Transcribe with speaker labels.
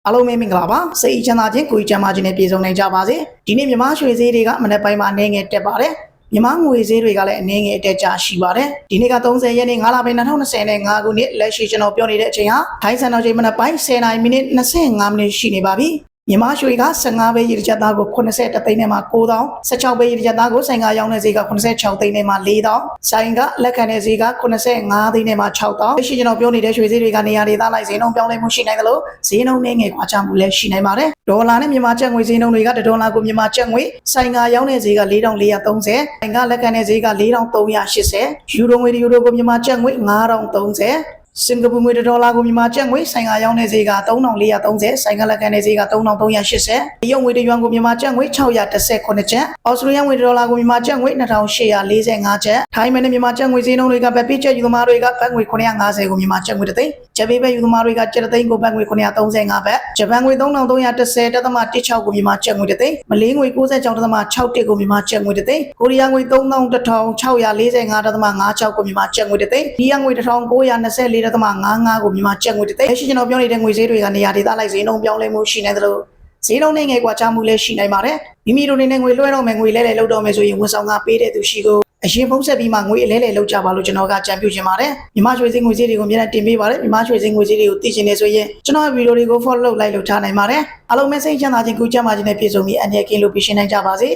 Speaker 1: အားလုံးပဲမင်္ဂလာပါစိတ်ချမ်းသာခြင်းကိုယ်ကျန်းမာခြင်းနဲ့ပြည့်စုံနိုင်ကြပါစေဒီနေ့မြန်မာရွှေဈေးတွေကမနက်ပိုင်းမှာအနေငယ်တက်ပါတယ်မြန်မာငွေဈေးတွေကလည်းအနေငယ်အတက်ကြရှိပါတယ်ဒီနေ့က30ရက်နေ့9လပိုင်း2025ခုနှစ်လက်ရှိကျွန်တော်ပြောနေတဲ့အချိန်ဟာထိုင်းစံတော်ချိန်မနက်ပိုင်း10:25မိနစ်ရှိနေပါပြီမြန်မာရွှေက15ပဲရေတစ်ကြက်သားကို80သိန်းနဲ့မှ9000 16ပဲရေတစ်ကြက်သားကိုဆိုင်ကရောင်းတဲ့ဈေးက86သိန်းနဲ့မှ4000ဆိုင်ကလက်ခံတဲ့ဈေးက85သိန်းနဲ့မှ6000ရှိကျွန်တော်ပြောနေတဲ့ရွှေဈေးတွေကနေရာဒေသလိုက်ဈေးနှုန်းပြောင်းလဲမှုရှိနိုင်တယ်လို့ဈေးနှုန်းနဲ့ငယ်ကွာခြားမှုလည်းရှိနိုင်ပါတယ်ဒေါ်လာနဲ့မြန်မာကျပ်ငွေဈေးနှုန်းတွေကဒေါ်လာကိုမြန်မာကျပ်ငွေဆိုင်ကရောင်းတဲ့ဈေးက4430ဆိုင်ကလက်ခံတဲ့ဈေးက4380ယူရိုငွေကိုမြန်မာကျပ်ငွေ9030စင်ကာပူငွေဒေါ်လာကိုမြန်မာကျပ်ငွေဆိုင်ကရောင်းတဲ့ဈေးက3430ဆိုင်ကလက်ခံတဲ့ဈေးက3380တရုတ်ငွေတယွမ်ကိုမြန်မာကျပ်ငွေ618ကျပ်ဩစတြေးလျငွေဒေါ်လာကိုမြန်မာကျပ်ငွေ2845ကျပ်ထိုင်းမနဲ့မြန်မာကျပ်ငွေဈေးနှုန်းတွေကဗတ်ပိကျပ်ယူသမားတွေကဘတ်ငွေ950ကိုမြန်မာကျပ်ငွေ3သိန်းကျပ်ပေးပဲယူသမားတွေကကျပ်3သိန်းကိုဘတ်ငွေ935ဘတ်ဂျပန်ငွေ3310.16ကိုမြန်မာကျပ်ငွေ3သိန်းမလေးငွေ96.61ကိုမြန်မာကျပ်ငွေ3သိန်းကိုရီးယားငွေ3645.56ကိုမြန်မာကျပ်ငွေ3သိန်းဒီငွေ1924.55ကိုမြန်မာကျပ်ငွေ3သိန်းရှိကျွန်တော်ပြောနေတဲ့ငွေဈေးတွေကနေရာဒေသလိုက်ဈေးနှုန်းပြောင်းလဲမှုရှိနေတယ်လို့ဈေးနှုန်းနဲ့ငယ်ကွာခြားမှုလည်းရှိနိုင်ပါတယ်မိမိတို့နေနဲ့ငွေလွှဲတော့မယ်ငွေလဲလှယ်လုပ်တော့မယ်ဆိုရင်ဝန်ဆောင်ကပေးတဲ့သူရှိကိုအရင်ဖုံးဆက်ပြီးမှငွေအလဲလှယ်လုပ်ကြပါလို့ကျွန်တော်ကကြံပြုချင်ပါတယ်မြန်မာရွှေဈေးငွေဈေးတွေကိုအများနဲ့တင်ပေးပါတယ်မြန်မာရွှေဈေးငွေဈေးတွေကိုသိချင်နေဆိုရင်ကျွန်တော်ဗီဒီယိုတွေကို follow လုပ်ထားနိုင်ပါတယ်အားလုံးပဲစိတ်ချမ်းသာခြင်းကိုကြမ်းမာခြင်းနဲ့ပြည့်စုံပြီးအနေနဲ့ကင်းလို့ပြည့်ရှင်းနိုင်ကြပါစေ